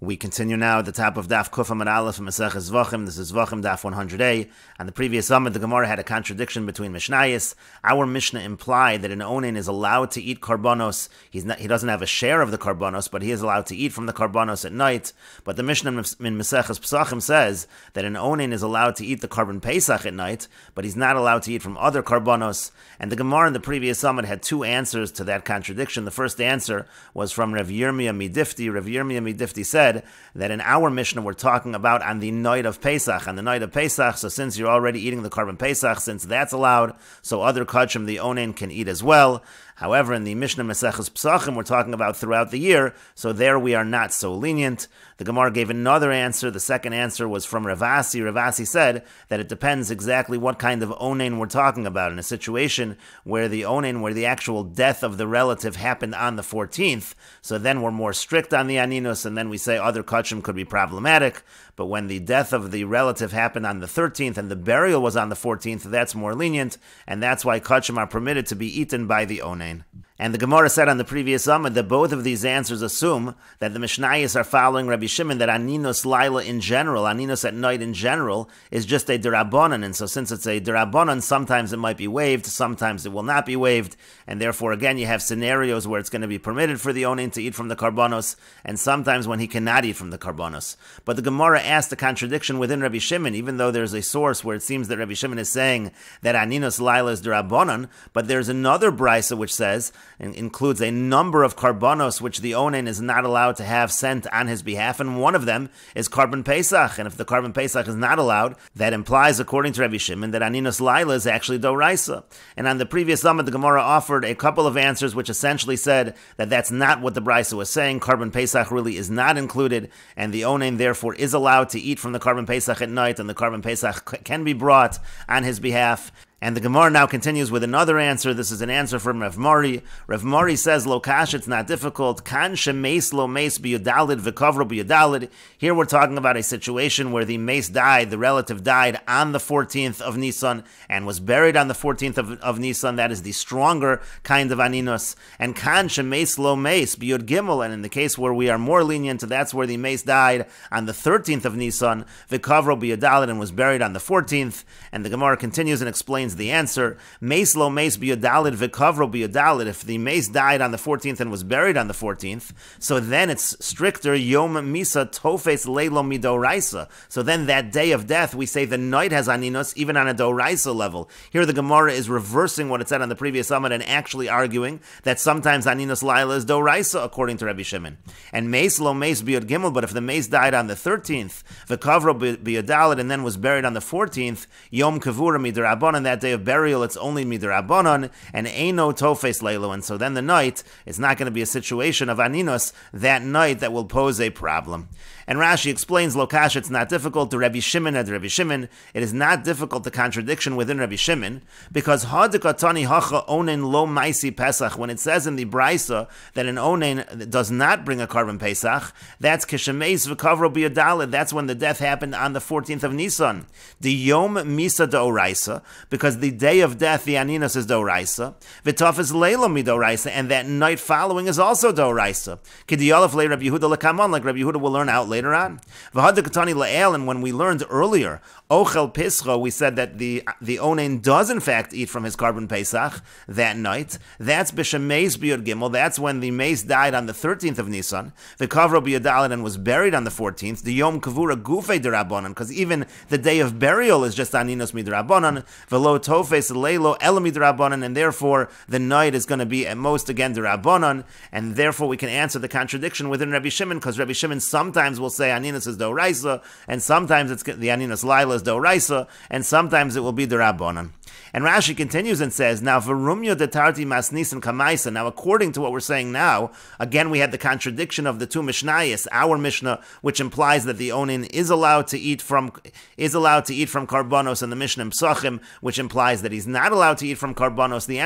We continue now at the top of Daf Kuf Amud Aleph and Meseches Zevachim. This is Zevachim Daf 100a. On the previous summit, the Gemara had a contradiction between Mishnayos. Our Mishnah implied that an onen is allowed to eat karbonos. He doesn't have a share of the karbonos, but he is allowed to eat from the karbonos at night. But the Mishnah in Meseches Pesachim says that an onen is allowed to eat the carbon Pesach at night, but he's not allowed to eat from other karbonos. And the Gemara in the previous summit had two answers to that contradiction. The first answer was from Rav Yirmiyah Midifti. Rav Yirmiyah Midifti said that in our Mishnah we're talking about on the night of Pesach. On the night of Pesach, so since you're already eating the carbon Pesach, since that's allowed, so other kachim, the onen, can eat as well. However, in the Mishnah Meseches Pesachim, we're talking about throughout the year, so there we are not so lenient. The Gemara gave another answer. The second answer was from Rav Asi. Rav Asi said that it depends exactly what kind of onen we're talking about. In a situation where the onen, where the actual death of the relative happened on the 14th, so then we're more strict on the aninus, and then we say other kachim could be problematic. But when the death of the relative happened on the 13th and the burial was on the 14th, that's more lenient, and that's why kachim are permitted to be eaten by the onen. And the Gemara said on the previous summit that both of these answers assume that the Mishnayos are following Rabbi Shimon, that Aninus Laila in general, Aninus at night in general, is just a derabanan. And so since it's a derabanan, sometimes it might be waived, sometimes it will not be waived. And therefore, again, you have scenarios where it's going to be permitted for the onen to eat from the karbonos, and sometimes when he cannot eat from the karbonos. But the Gemara asked a contradiction within Rabbi Shimon, even though there's a source where it seems that Rabbi Shimon is saying that Aninus Laila is derabanan, but there's another brisa which says, and includes a number of karbonos which the onen is not allowed to have sent on his behalf, and one of them is carbon Pesach. And if the carbon Pesach is not allowed, that implies, according to Rabbi Shimon, that Aninus Laila is actually doraisa. And on the previous summit, the Gemara offered a couple of answers which essentially said that that's not what the brisa was saying. Carbon Pesach really is not included, and the onen therefore is allowed to eat from the carbon Pesach at night, and the carbon Pesach can be brought on his behalf. And the Gemara now continues with another answer. This is an answer from Rav Mari. Rav Mari says, Lo kash, it's not difficult. Kan shemeis lo meis biyudalid v'kavro biyudalid. Here we're talking about a situation where the meis died, the relative died on the 14th of Nisan and was buried on the 14th of Nisan. That is the stronger kind of aninus. And kan shemeis lo meis biyud gimel. And in the case where we are more lenient, that's where the meis died on the 13th of Nisan, v'kavro biyudalid, and was buried on the 14th. And the Gemara continues and explains the answer. Meis lo meis biyodalid v'kavro biyodalid. If the meis died on the 14th and was buried on the 14th, so then it's stricter yom misa tofes leilo midoraisa. So then that day of death, we say the night has aninus even on a doraisa level. Here the Gemara is reversing what it said on the previous summit and actually arguing that sometimes aninus laila is doraisa according to Rabbi Shimon. And meis lo meis biyod gimel, but if the meis died on the 13th, v'kavro biyodalid, and then was buried on the 14th, yom kavura midorabanan, that day of burial, it's only midrabanan, and eino tofes leilu, and so then the night is not going to be a situation of aninus that night that will pose a problem. And Rashi explains, Lokash, it's not difficult to Rabbi Shimon and Rabbi Shimon. It is not difficult, the contradiction within Rabbi Shimon, because Hadikatani Hacha Onen Lo Maisi Pesach, when it says in the Brisa that an Onen does not bring a carbon Pesach, that's Kishemeis V'Kavro B'Yadalid, that's when the death happened on the 14th of Nisan. The Yom Misa D'Oraisa, because the day of death, the Aninus is D'Oraisa, V'Taf is Leilo Midoraisa, and that night following is also D'Oraisa. K'diyalef Le Rabbi Yehuda L'Kamon, like Rabbi Yehuda will learn out later on. And when we learned earlier, Ochel Pischa, we said that the onen does in fact eat from his carbon Pesach that night. That's B'Shemeis B'Yod Gimel. That's when the meis died on the 13th of Nisan. The Kavro B'Yodalid and was buried on the 14th. The Yom Kavura Gufei D'Rabbanan, because even the day of burial is just Aninus Midrabbanan. V'lo Tofes Leilo Ela Midrabbanan, and therefore the night is going to be at most again D'Rabbanan, and therefore we can answer the contradiction within Rabbi Shimon, because Rabbi Shimon sometimes will say Aninus is Doraisa, and sometimes it's the Aninus Laila is Doraisa, and sometimes it will be D'Rabbanan. And Rashi continues and says, now Verumya detarti masnis and kamaisa. Now, according to what we're saying now, again we had the contradiction of the two Mishnayos, our Mishnah, which implies that the onen is allowed to eat from karbonos, and the Mishnah Pesachim, which implies that he's not allowed to eat from karbonos. The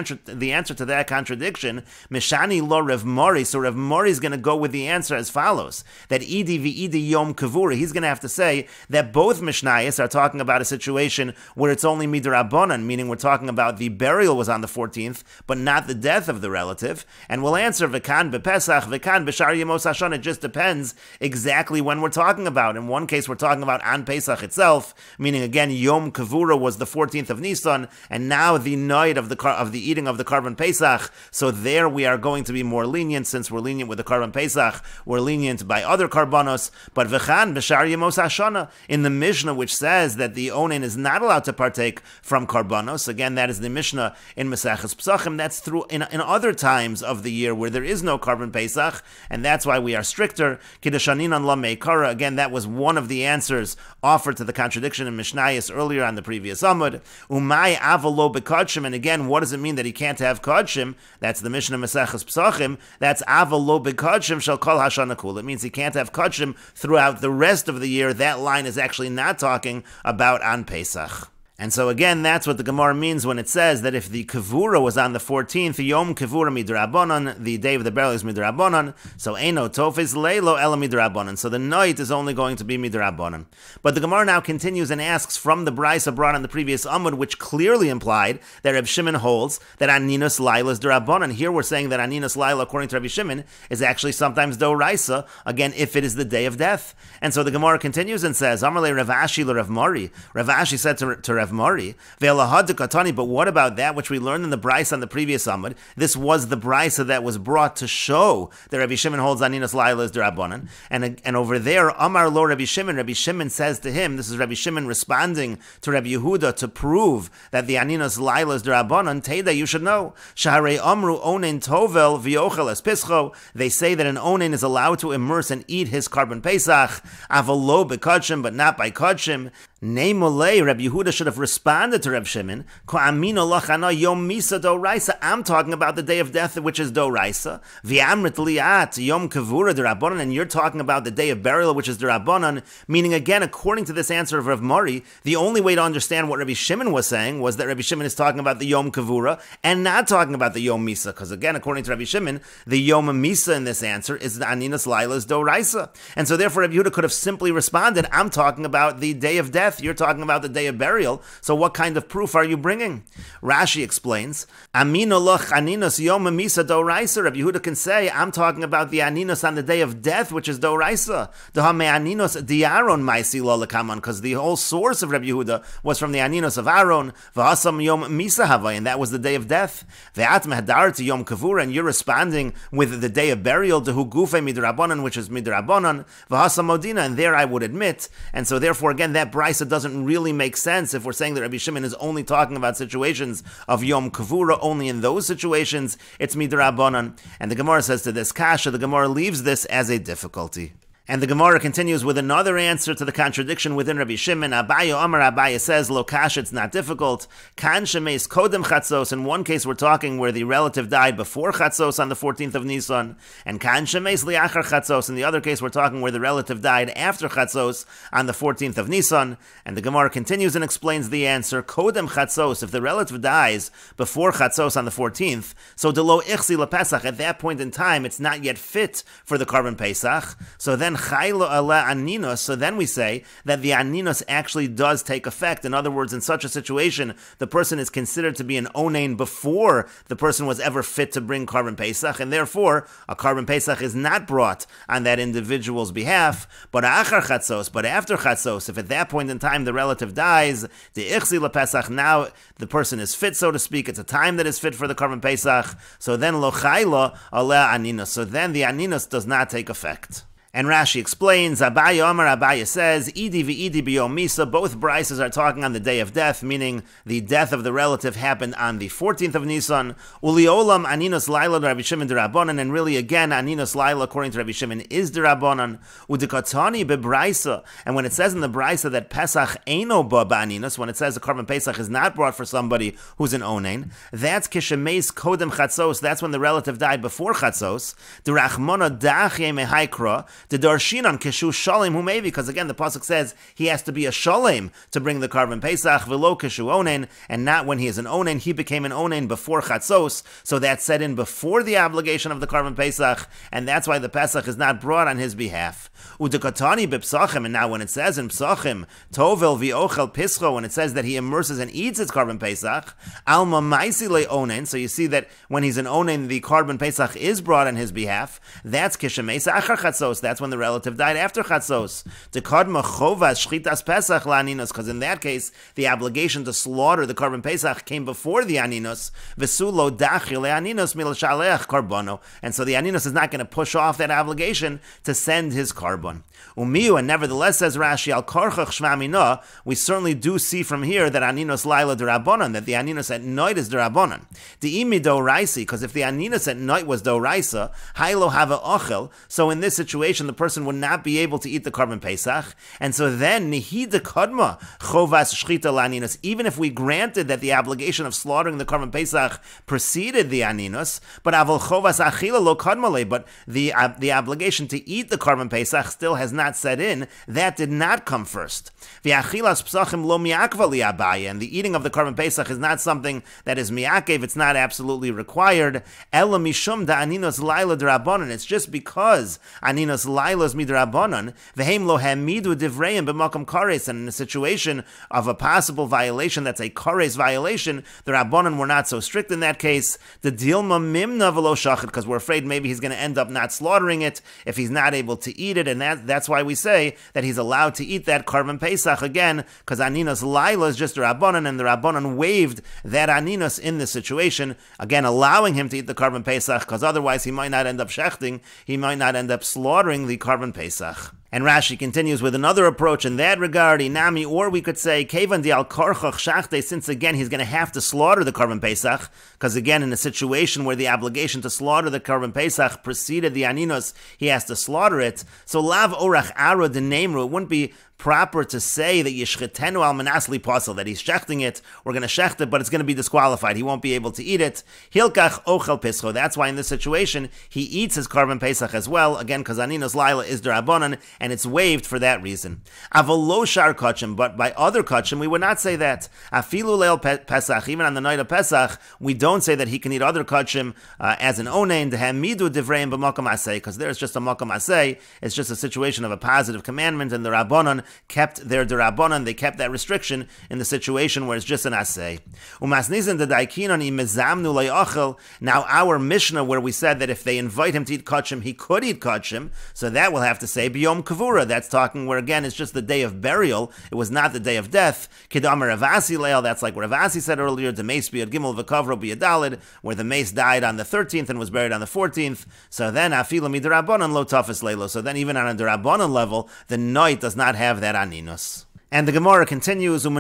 answer to that contradiction, Mishani lo Rav Mori. So Rav Mori is going to go with the answer as follows: that idi v'idi yom kavura. He's going to have to say that both Mishnayos are talking about a situation where it's only midrabanan, meaning we're talking about the burial was on the 14th, but not the death of the relative. And we'll answer v'kan b'Pesach, v'kan b'shar yemos hashana. It just depends exactly when we're talking about. In one case, we're talking about on Pesach itself, meaning again Yom Kavura was the 14th of Nisan, and now the night of the eating of the Karban Pesach. So there we are going to be more lenient, since we're lenient with the Karban Pesach. We're lenient by other karbanos. But v'chan b'shar yemos hashana, in the Mishnah, which says that the onen is not allowed to partake from karbanos. Again, that is the Mishnah in Meseches Pesachim. That's through in other times of the year where there is no Karban Pesach, and that's why we are stricter. Kiddushanin la meikara. Again, that was one of the answers offered to the contradiction in Mishnayos earlier on the previous Amud. Umay avalo bekadshim. And again, what does it mean that he can't have kadshim? That's the Mishnah Meseches Pesachim. That's avalo bekadshim shall kol hashana kul. It means he can't have kadshim throughout the rest of the year. That line is actually not talking about on Pesach. And so again, that's what the Gemara means when it says that if the Kavura was on the 14th, Yom Kavura midrabanan, the day of the burial is midrabanan, so Eino Tofis Leilo Ela midrabanan. So the night is only going to be midrabanan. But the Gemara now continues and asks from the Brisa brought on the previous Amud, which clearly implied that Reb Shimon holds that Aninos Laila is drabanan. Here we're saying that Aninos Laila, according to Rabbi Shimon, is actually sometimes doraisa, again, if it is the day of death. And so the Gemara continues and says, Amarle Rav Ashi le Rav Mari. Rav Ashi said to Rav Mari, but what about that which we learned in the Brisa on the previous Amud? This was the Brisa that was brought to show that Rabbi Shimon holds Aninos Laila is drabanan. And over there, Amar lo Rabbi Shimon says to him, this is Rabbi Shimon responding to Rabbi Yehuda to prove that the Aninos Laila is drabanan. Teda, you should know, Shaharei Amru onen tovel v'yochel es pischo. They say that an onen is allowed to immerse and eat his Karban Pesach, avalo bekadshim, but not by kadshim. Neimolei, Rabbi Yehuda should have responded to Reb Shimon, Ko'amino lachana yom misa doraisa. I'm talking about the day of death, which is doraisa. V'amrit liat yom kavura derabanan, and you're talking about the day of burial, which is derabanan. Meaning, again, according to this answer of Rav Mari, the only way to understand what Rabbi Shimon was saying was that Rabbi Shimon is talking about the yom kavura and not talking about the yom misa. Because again, according to Rabbi Shimon, the yom misa in this answer is the aninas lailas doraisa. And so therefore, Rabbi Yehuda could have simply responded, I'm talking about the day of death. You're talking about the day of burial, so what kind of proof are you bringing? Rashi explains, Amino loch aninos yom misa doraisa. Rabbi Yehuda can say, I'm talking about the aninos on the day of death, which is doraisa. Dehame aninos diaron maisi lo lekaman, because the whole source of Rabbi Yehuda was from the aninos of Aaron, v'hasam yom misa havay, and that was the day of death. Ve'at mehdar to yom kavura, and you're responding with the day of burial, dehu gufe midrabanan, which is midrabanan, v'hasam modina, and there I would admit. And so therefore, again, that brisa doesn't really make sense if we're saying that Rabbi Shimon is only talking about situations of Yom Kavura. Only in those situations it's midrabanan. And the Gemara says to this kasha, the Gemara leaves this as a difficulty. And the Gemara continues with another answer to the contradiction within Rabbi Shimon. Abaye Amar Abaye says, Lo kash, it's not difficult. Kan shemeis kodem chatzos. In one case, we're talking where the relative died before chatzos on the 14th of Nisan. And kan shemeis liachar chatzos. In the other case, we're talking where the relative died after chatzos on the 14th of Nisan. And the Gemara continues and explains the answer. Kodem chatzos. If the relative dies before chatzos on the 14th, so delo ichsi lepesach. At that point in time, it's not yet fit for the Karban Pesach. So then chaylo ala aninos, so then we say that the aninos actually does take effect. In other words, in such a situation, the person is considered to be an onain before the person was ever fit to bring Karban Pesach, and therefore a Karban Pesach is not brought on that individual's behalf. But achar chatzos, but after chatzos, if at that point in time the relative dies, the ichsi lepesach, now the person is fit, so to speak. It's a time that is fit for the Karban Pesach. So then lo chaylo ala aninos, so then the aninos does not take effect. And Rashi explains, Abaye Amar Abaye says, Idi v'idi b'yom misa, both brises are talking on the day of death, meaning the death of the relative happened on the 14th of Nisan. Uliolam aninos laila Rabbi Shimon d'Rabbanan, and really again, aninos laila according to Rabbi Shimon is d'Rabbanan. Udikatani bebrisa, and when it says in the brisa that Pesach eino ba ba'aninos, when it says the Karban Pesach is not brought for somebody who's an onain, that's kishemeis kodem chatzos, that's when the relative died before chatzos. D'Rachmona dachye mehaikra, The darshinan keshu shalem hu mevi, because again the pasuk says he has to be a shalem to bring the Karban Pesach, velo keshu onen, and not when he is an onen. He became an onen before chatzos, so that's set in before the obligation of the Karban Pesach, and that's why the Pesach is not brought on his behalf. Udekatani b'psachim, and now when it says in psachim, tovel v'ochel pischo, when it says that he immerses and eats his Karban Pesach, alma maisi le onen, so you see that when he's an onen, the Karban Pesach is brought on his behalf. That's kishamesa achar chatzos, that's when the relative died after chatzos. Dekadma chovas shchitas pesach la'aninos, because in that case, the obligation to slaughter the Karban Pesach came before the aninos, v'sulo dachi le'aninos milashaleach karbono, and so the aninos is not going to push off that obligation to send his carbon. Umiu, and nevertheless, says Rashi, al karchach shvamina, we certainly do see from here that aninos laila derabonon, that the aninos at night is derabonon. De'imi do raisi, because if the aninos at night was do raisa, hailo hava ochel, so in this situation the person would not be able to eat the Karban Pesach, and so then nihi de kadma chovas shchita la'aninos, even if we granted that the obligation of slaughtering the Karban Pesach preceded the aninos, but avol chovas achila lo kadmale, but the obligation to eat the Karban Pesach still has not set in, that did not come first. V'achilas psachim lo miakva li'abaya, and the eating of the Karban Pesach is not something that is miakev, it's not absolutely required. Ela mishum da aninos laila d'rabonon, it's just because aninos laila is midrabonon, v'heim lo hamidu divreim b'makom kares, and in a situation of a possible violation that's a kares violation, the rabbonon were not so strict in that case. The dilma mimna v'lo shachet, because we're afraid maybe he's going to end up not slaughtering it if he's not able to eat it, and that's why we say that he's allowed to eat that Karban Pesach again, because aninos laila is just a rabbonon, and the rabbonon waived that aninos in this situation, again allowing him to eat the Karban Pesach, because otherwise he might not end up shechting, he might not end up slaughtering the Karban Pesach. And Rashi continues with another approach in that regard, inami, or we could say, kevan di al karchach shachte, since again he's going to have to slaughter the Karban Pesach, because again in a situation where the obligation to slaughter the Karban Pesach preceded the aninos, he has to slaughter it. So lav orach aro denemru, it wouldn't be proper to say that yishchetenu al manasli pasal, that he's shechting it, we're going to shecht it, but it's going to be disqualified, he won't be able to eat it. Hilkach ochel pischo, that's why in this situation he eats his Karban Pesach as well, again because aninos laila is derabonon, and it's waived for that reason. Avolo shar kachim, but by other kachim we would not say that. Afilu leil Pesach, even on the night of Pesach, we don't say that he can eat other kachim as an onein, dehamidu divreim b'makom aseh, because there's just a makom aseh, it's just a situation of a positive commandment, and the rabbonon kept their derabonon, they kept that restriction in the situation where it's just an aseh. Umasnizin the daikinon imezamnu le'achel, now our Mishnah where we said that if they invite him to eat kachim, he could eat kachim, so that will have to say biyom kavura, that's talking where again it's just the day of burial, it was not the day of death. Kidamar Ravasi leil, that's like what Ravasi said earlier, the mace biyad gimel v'kavro biyadalid, where the mace died on the 13th and was buried on the 14th, so then afilu midarabonon lo tafas leilo, so then even on a derabonon level, the night does not have that aninos. And the Gemara continues, from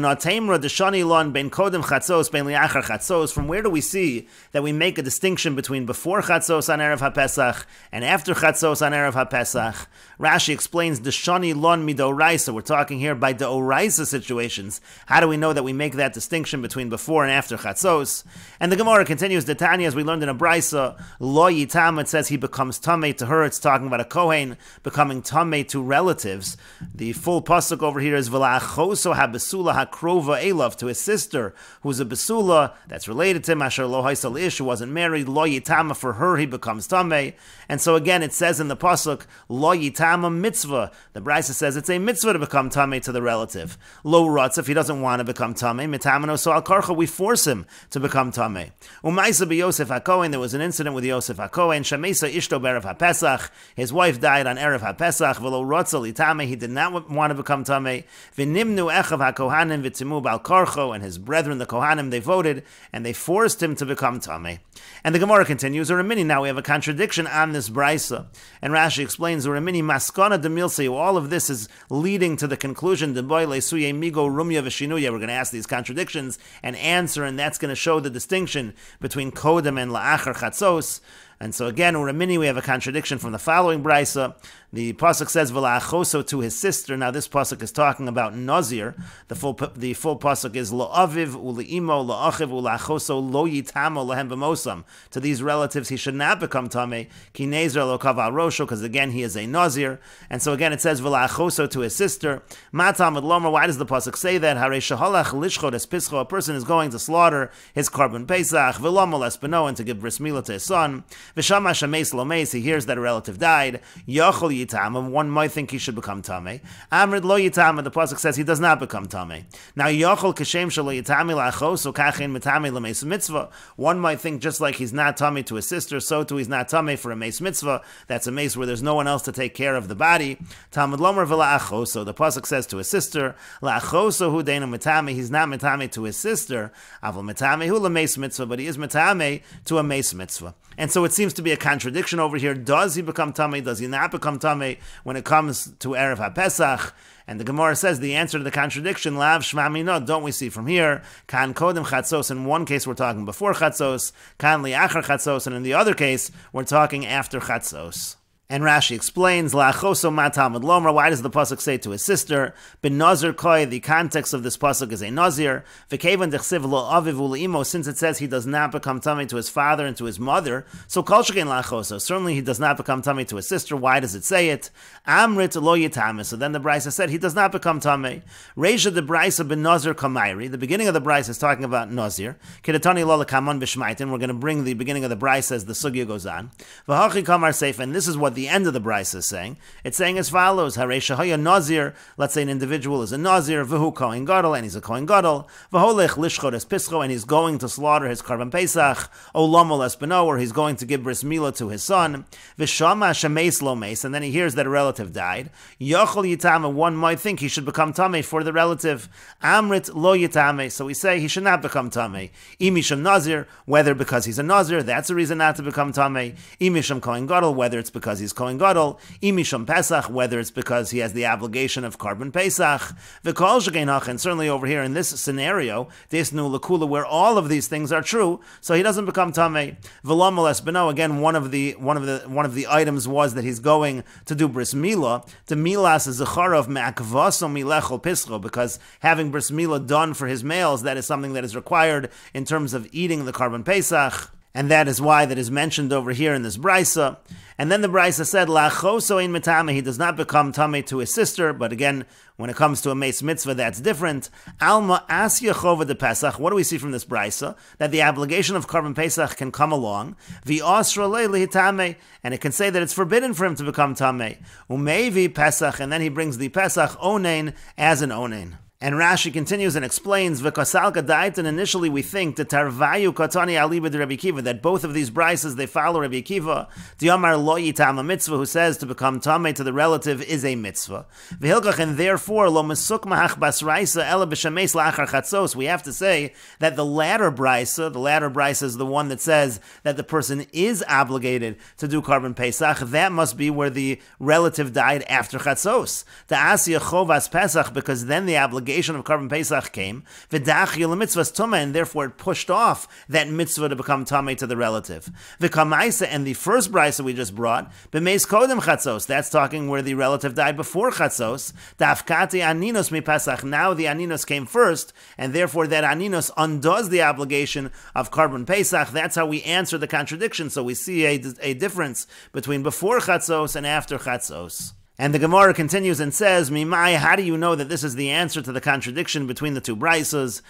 where do we see that we make a distinction between before Chatzos on Erev HaPesach and after Chatzos on Erev HaPesach? Rashi explains, Deshani lon midoraisa. We're talking here by deoraisa situations. How do we know that we make that distinction between before and after Chatzos? And the Gemara continues, the Tanya, as we learned in a Brisa, lo yitam, it says he becomes tamei to her. It's talking about a Kohen becoming tamei to relatives. The full pasuk over here is Choso ha-besula ha-krova elav, to his sister, who's a besula, that's related to him, asher lo haisal ish, who wasn't married, lo yitama, for her he becomes tamei. And so again it says in the pasuk, lo yitama mitzvah, the Brisa says it's a mitzvah to become tamei to the relative. Lo ratz, if he doesn't want to become tamei, mitamano so al karcha, we force him to become tamei. Umaisa be Yosef HaKohen, there was an incident with Yosef HaKohen, shamesa ishto be'erev HaPesach, his wife died on Erev HaPesach, v'lo ratz litame, he did not want to become tamei. Nimnu echav haKohanim v'timu bal karcho, and his brethren the Kohanim, they voted and they forced him to become tamei. And the Gemara continues, Uramini, now we have a contradiction on this brisa, and Rashi explains, Uramini maskana demilse, all of this is leading to the conclusion, Deboy lesuye migo rumya v'shinuya. We're going to ask these contradictions and answer, and that's going to show the distinction between kodem and la'achar chatzos. And so again, Uramini, we have a contradiction from the following brisa. The pasuk says v'la'achoso to his sister. Now this pasuk is talking about Nazir. The full pasuk is lo'aviv u'le'imo lo'achiv u'la'achoso lo yitamo lahem b'mosam. To these relatives he should not become tamei. Ki nezer lo kaval rosho, because again he is a Nazir. And so again it says v'la'achoso to his sister. Ma Talmud lomer. Why does the pasuk say that? Harei shehalach lishchot es pischo. A person is going to slaughter his korban pesach v'lomo les beno, and to give bris milah to his son. V'shama shameis lo meis. He hears that a relative died. Yochel yitam. One might think he should become tamei. Amrid lo yitam. The pasuk says he does not become tamei. Now yochel kashem shelo yitami la'achos, so kachin mitami l'meis mitzvah. One might think just like he's not tamei to his sister, so too he's not tamei for a meis mitzvah. That's a meis where there's no one else to take care of the body. Talmud lomer v'la'achos. So the pasuk says to his sister, la'achoso hu deinu mitami. He's not mitami to his sister. Avol mitami hu l'meis mitzvah, but he is mitami to a meis mitzvah. And so it seems to be a contradiction over here. Does he become tamei? Does he not become tamei when it comes to Erev HaPesach? And the Gemara says the answer to the contradiction, Lav Shma Mina, don't we see from here? Kan Kodem Chatzos. In one case we're talking before Chatzos. Kan Liachar Chatzos. And in the other case we're talking after Chatzos. And Rashi explains, La'achoso ma Talmud lomer. Why does the pasuk say to his sister? Ben Nazir koi. The context of this pasuk is a Nazir. V'kevan dechsiv lo aviv u'le'imo. Since it says he does not become tamei to his father and to his mother, so kol shekein la'achoso. Certainly he does not become tamei to his sister. Why does it say it? Amrit lo yitame. So then the brisa said he does not become tamei. Reisha the brisa ben Nazir kamayri. The beginning of the brisa is talking about Nazir. Kidatani lo lekamon b'shmaitin. We're going to bring the beginning of the brisa as the sugya goes on. V'hachi kamar seif. And this is what the end of the brisa is saying. It's saying as follows: Harei shehaya nazir. Let's say an individual is a nazir, v'hu kohen gadol, and he's a kohen gadol. V'holech lishchot es pischo, and he's going to slaughter his korban pesach. Olamo les beno, or he's going to give bris milah to his son. V'shama shemeis lo meis, and then he hears that a relative died. Yochel yitame. One might think he should become tamei for the relative. Amrit lo yitame. So we say he should not become tamei. Imisham nazir, whether because he's a nazir, that's a reason not to become tamei. Imisham kohen gadol, whether it's because he's kohen gadol, imisham pesach, whether it's because he has the obligation of korban pesach, v'kol shekeinach, and certainly over here in this scenario, desnu lekula, where all of these things are true, so he doesn't become tamei. V'lo moles beno. Again, one of the items was that he's going to do bris milah. The milas is zecharav me'akvaso milechol pischo, because having bris milah done for his males, that is something that is required in terms of eating the korban pesach. And that is why that is mentioned over here in this brisa. And then the brisa said, La'achoso ein mitame. He does not become tamei to his sister. But again, when it comes to a meis mitzvah, that's different. Alma asya chova de Pesach. What do we see from this brisa? That the obligation of korban Pesach can come along. V'asra lehitame, and it can say that it's forbidden for him to become tamei. Umevi Pesach, and then he brings the Pesach onein as an onein. And Rashi continues and explains, V'kasalka daitan, initially we think that Tarvayu Katani Aliba de Rabbi Kiva, that both of these brises, they follow Rabbi Kiva. Diamar lo yitam, a mitzvah, who says to become tamei to the relative is a mitzvah. V'hilkach, and therefore, lo mesuk mahach bas raisa ela b'shameis la'achar chatzos. We have to say that the latter brisa is the one that says that the person is obligated to do korban pesach. That must be where the relative died after chatzos. The asya chovas pesach, because then the obligation of korban pesach came, v'dachil mitzvahs tuma, and therefore it pushed off that mitzvah to become tamei to the relative. V'kamaisa, and the first brisa we just brought, b'meis kodem chatzos, that's talking where the relative died before chatzos. Dafkati aninos mi pesach, now the aninos came first, and therefore that aninos undoes the obligation of korban pesach. That's how we answer the contradiction. So we see a difference between before chatzos and after chatzos. And the Gemara continues and says, Mimai, how do you know that this is the answer to the contradiction between the two brisas?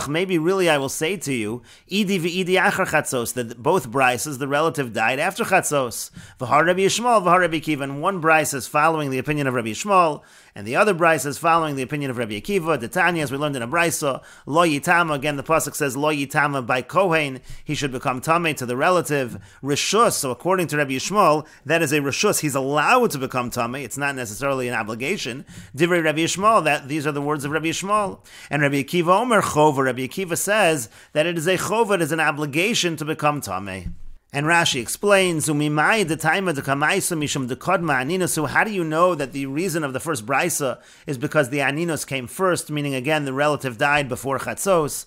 Maybe really I will say to you, Idi v'idi achar chatzos, that both brisas, the relative died after chatzos. V'har Rabbi Yishmael, v'har Rabbi Akiva. And one brisa is following the opinion of Rabbi Yishmael, and the other brisa is following the opinion of Rabbi Akiva. The Tanya, as we learned in a brisa, lo yitama, again the pasuk says, lo yitama by kohen, he should become tamei to the relative. Rishus, so according to Rabbi Yishmael, that is a rishus, he's allowed to become tamei. It's not necessarily an obligation. Divrei Rabbi Yishmael, that these are the words of Rabbi Yishmael. And Rabbi Akiva Omer chova, Rabbi Akiva says that it is a chova, it is an obligation to become tamei. And Rashi explains, so how do you know that the reason of the first brisa is because the aninos came first, meaning again the relative died before chatzos?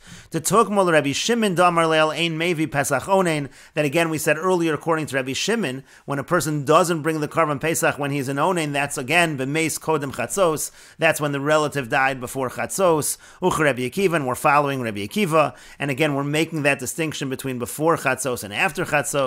That again we said earlier, according to Rabbi Shimon, when a person doesn't bring the korban pesach when he's an onein, that's again b'meis kodem chatzos. That's when the relative died before chatzos. Rabbi Akiva, and we're following Rabbi Akiva, and again we're making that distinction between before chatzos and after chatzos.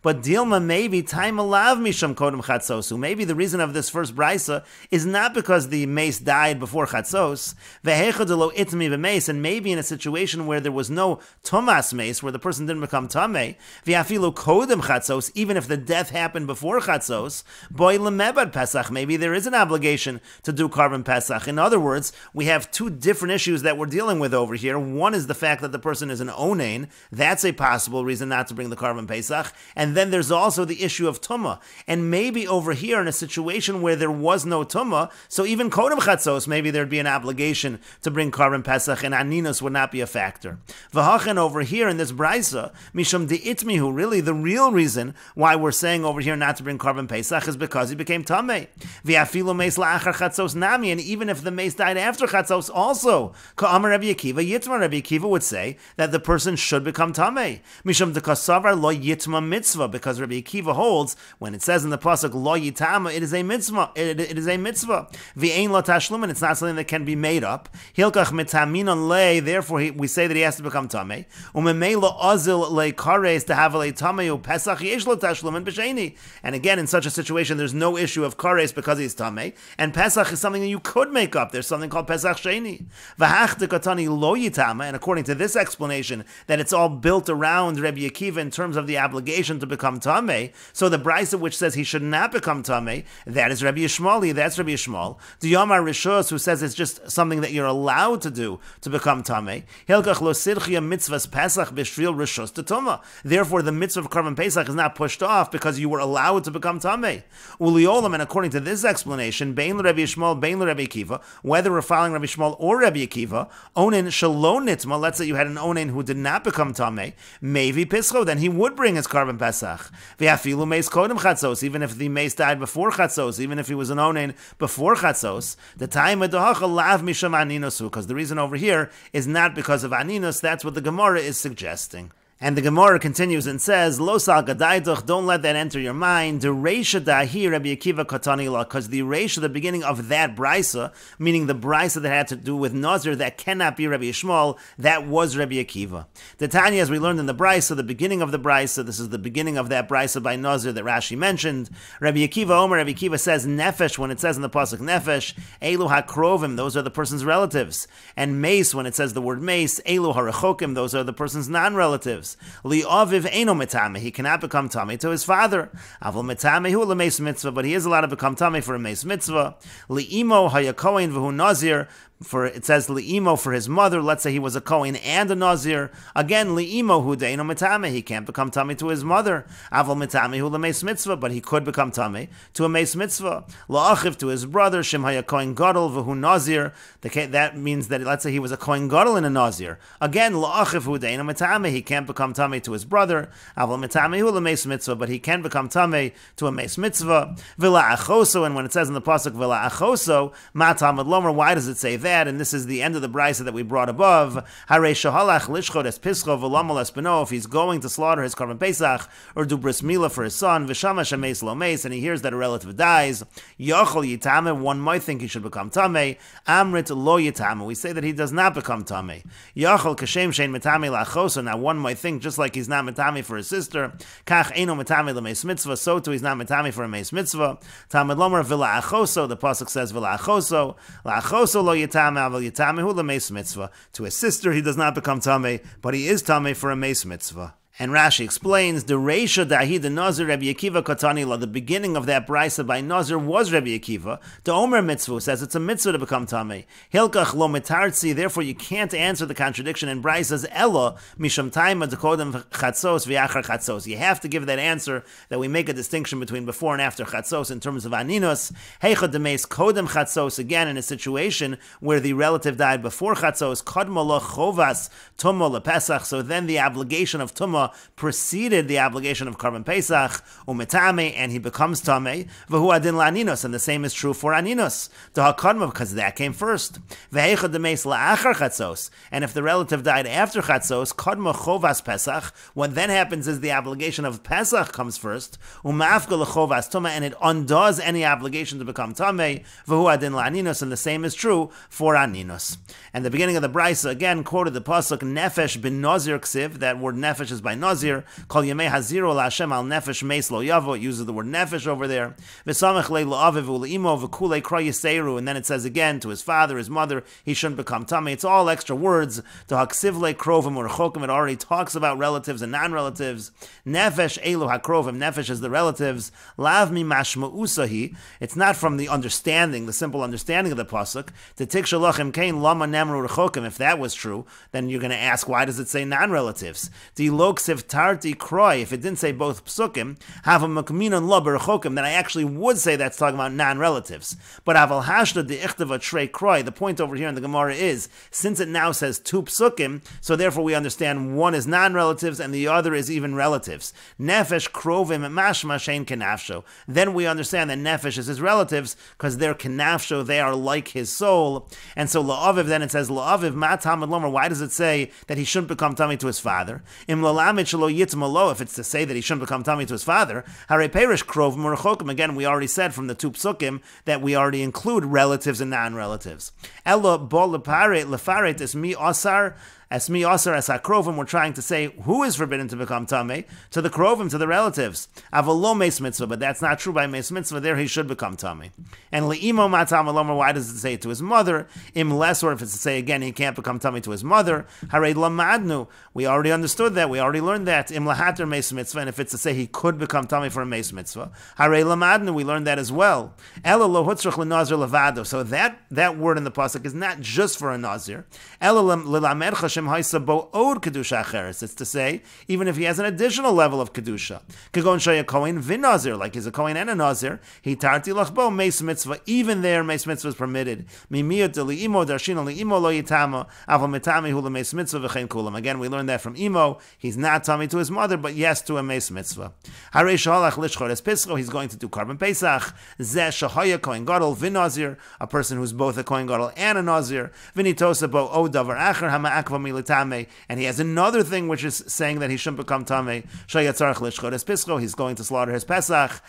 But Dilma, maybe time alav misham kodem chatzos. Maybe the reason of this first brisa is not because the mace died before chatzos. Vehechadelo itmi b'mace, and maybe in a situation where there was no tomas mace, where the person didn't become tamei. V'afilu kodem chatzos, even if the death happened before chatzos. Boy lemebad pesach, maybe there is an obligation to do korban pesach. In other words, we have two different issues that we're dealing with over here. One is the fact that the person is an onein. That's a possible reason not to bring the korban pesach. And then there's also the issue of tumah. And maybe over here in a situation where there was no tumah, so even kodem chatzos, maybe there'd be an obligation to bring korban pesach, and aninos would not be a factor. V'hachen over here in this brisa, mishum de'itmihu, really the real reason why we're saying over here not to bring korban pesach is because he became tamei. V'afilu meis la'achar chatzos nami, and even if the mace died after chatzos also, ka'amar Rabbi Akiva, yitma Rabbi Akiva would say that the person should become tamei. Mishum de'kasavar lo yitma mitzvah, because Rabbi Akiva holds when it says in the pasuk lo yitama, it is a mitzvah. It is a mitzvah. V'ein lo tashlumin, it's not something that can be made up. Hilkach mitaminon le, therefore we say that he has to become tamei. Umemei lo azil le kares to have le tamei pesach yesh lo tashlumin b'sheni. And again, in such a situation, there's no issue of kares because he's tamei, and pesach is something that you could make up. There's something called pesach sheni. V'hach dekatani lo yitama, and according to this explanation, that it's all built around Rabbi Akiva in terms of the obligation to become tamei. So the brisa which says he should not become tamei, that is Rabbi Yishmael. That's Rabbi Yishmael. The Yomar Rishos, who says it's just something that you're allowed to do to become tamei. Hilkach lo sirchia mitzvahs pesach b'shvil rishos tetuma. Therefore, the mitzvah of korban pesach is not pushed off because you were allowed to become tamei. Uliolam, and according to this explanation, bein Rabbi Yishmael, bein Rabbi Akiva, whether we're following Rabbi Yishmael or Rabbi Akiva, onen shalom nitma. Let's say you had an onen who did not become tamei, maybe pischo, then he would bring his korban pesach. V'afilu meis kodem chatzos, even if the mace died before chatzos, even if he was an onen before chatzos, the time of dohacha lav misham aninosu, because the reason over here is not because of aninos. That's what the Gemara is suggesting. And the Gemara continues and says, Lo sal gadaiduch, don't let that enter your mind. The reisha dahi Rabbi Akiva katani la, because the reisha, the beginning of that brisa, meaning the brisa that had to do with Nazir, that cannot be Rabbi Yishmael, that was Rabbi Akiva. The Tanya, as we learned in the brisa, the beginning of the brisa, this is the beginning of that brisa by Nazir that Rashi mentioned. Rabbi Akiva Omer, Rabbi Akiva says nefesh, when it says in the pasuk nefesh, elu hakrovim, those are the person's relatives. And mace, when it says the word mace, elu harachokim, those are the person's non-relatives. Li aviv eino metame, he cannot become tamei to his father. Avol metame hu lemeis mitzvah, but he is allowed to become tamei for a meis mitzvah. Li imo hayakoin v'hu nazir, for it says li'imo for his mother. Let's say he was a Kohen and a Nazir. Again, li'imo hu deino metame, he can't become tamei to his mother. Avol metame hu lemeis mitzvah, but he could become tamei to a meis mitzvah. La'achiv, to his brother, shem haya Kohen gadol v'hu Nazir. That means that let's say he was a Kohen gadol and a Nazir. Again, la'achiv hu deino metame, he can't become tamei to his brother. Avol metame hu lemeis mitzvah, but he can become tamei to a meis mitzvah. V'la'achoso, and when it says in the pasuk v'la'achoso, ma talmud lomer, why does it say that? And this is the end of the brisa that we brought above. Harei shahalach lishchot es pischo v'lamol es beno, if he's going to slaughter his korban pesach or do bris milah for his son, v'shama shemeis lo meis, and he hears that a relative dies, yachol yitame, one might think he should become tamei. Amrit lo yitame, we say that he does not become tamei. Yachol kashem shein metame la'achoso, now one might think just like he's not metame for his sister, kach eino metame lemeis mitzvah, so too he's not metame for a meis mitzvah. Talmud lomer v'la'achoso, the pasuk says v'la'achoso, la'achoso lo yitame. To his sister, he does not become tamei, but he is tamei for a meis mitzvah. And Rashi explains, the Reisha Dahi, the Nazir, Rabbi Akiva Katanila, the beginning of that brisa by Nazir was Rabbi Akiva. The Omer mitzvah says it's a mitzvah to become Tamei. Hilkach lo mitartzi, therefore you can't answer the contradiction in brisas Ella, Misham Taima Dekodem Chatzos V'achar Chatzos. You have to give that answer that we make a distinction between before and after Chatzos in terms of Aninos. Heicha Demes Kodem Chatzos, again in a situation where the relative died before Chatzos, Kodma lo Chovas Tumma le Pesach, so then the obligation of Tumma Truma preceded the obligation of Karban Pesach, umetame, and he becomes Tameh, v'hu adin la'aninos, and the same is true for Aninos, to HaKadma, because that came first. V'heichad demeis la'achar Chatzos, and if the relative died after Chatzos, Kadma Chovas Pesach, what then happens is the obligation of Pesach comes first, umafka l'chovas Tumah, and it undoes any obligation to become Tameh, v'hu adin la'aninos, and the same is true for Aninos. And the beginning of the Brisa again quoted the pasuk Nefesh bin Nazir Ksiv. That word Nefesh is by Nazir. Kol Yemei Haziro LaHashem al Nefesh Meis Lo Yavo. It uses the word Nefesh over there. V'samech le la'aviv u'le'imo v'kulei kra yiseiru. And then it says again to his father, his mother, he shouldn't become Tameh. It's all extra words. To haksiv le krovim or chokim. It already talks about relatives and non-relatives. Nefesh elu hakrovim. Nefesh is the relatives. Lav mi mashma'usahi. It's not from the understanding, the simple understanding of the pasuk. To tikshalachim kain lama nemru rechokim. If that was true, then you're going to ask, why does it say non-relatives? If it didn't say both psukim, have a makminon lo berchokim, then I actually would say that's talking about non-relatives. But aval hashda de ichtava trei kroi, the point over here in the Gemara is, since it now says two psukim, so therefore we understand one is non-relatives and the other is even relatives. Nefesh krovim mashma shein kenafsho. Then we understand that nefesh is his relatives because they're kenafsho, they are like his soul. And so la'aviv, then it says la'aviv ma tamid lomer. Why does it say that he shouldn't become tummy to his father? Im lalamid shelo yitzmalo, if it's to say that he shouldn't become tummy to his father, hare perish krov murachokim. Again, we already said from the two psukim that we already include relatives and non-relatives. Ella bo lefaret is mi osar. As mi asar as hakrovim, we're trying to say who is forbidden to become tamei, to the krovim, to the relatives. Avalo meis mitzvah, but that's not true by meis mitzvah. There he should become tamei. And leimo matam alomer, why does it say it to his mother? Im less, or if it's to say again he can't become tamei to his mother. Hare lamadnu, we already understood that. We already learned that. Im lahater meis mitzvah, and if it's to say he could become tamei for a meis mitzvah. Hare lamadnu, we learned that as well. Ela lo hutzrach lenazir levado. So that word in the pasuk is not just for a nazir. Ela lilamed it's to say, even if he has an additional level of kedusha, kagon shaya kohen v'nazir, like he's a kohen and a nazir, he tarti lachbo meis mitzvah. Even there, meis mitzvah is permitted. Mimiyot liimo darshin liimo lo yitama aval mitami hu lemeis mitzvah v'chein kulam. Again, we learned that from Imo. He's not tummy to his mother, but yes to a meis mitzvah. Harei shalach lishchor es pischo. He's going to do Karban Pesach. Zeh shahaya kohen gadol v'nazir, a person who's both a kohen gadol and a nazir. V'nitosa bo o davar acher hama'akva Tame, and he has another thing which is saying that he shouldn't become Tame. He's going to slaughter his Pesach.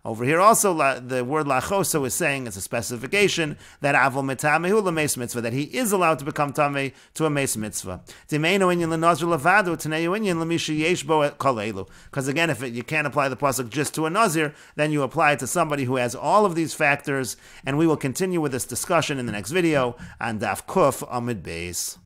Over here also, the word lachoso is saying, it's a specification, that avol metamehu lemeis mitzvah, that he is allowed to become Tame to a meis mitzvah. Because again, if you can't apply the pasuk just to a nazir, then you apply it to somebody who has all of these factors, and we will continue with this discussion in the next video on Daf Kuf Amid Beis.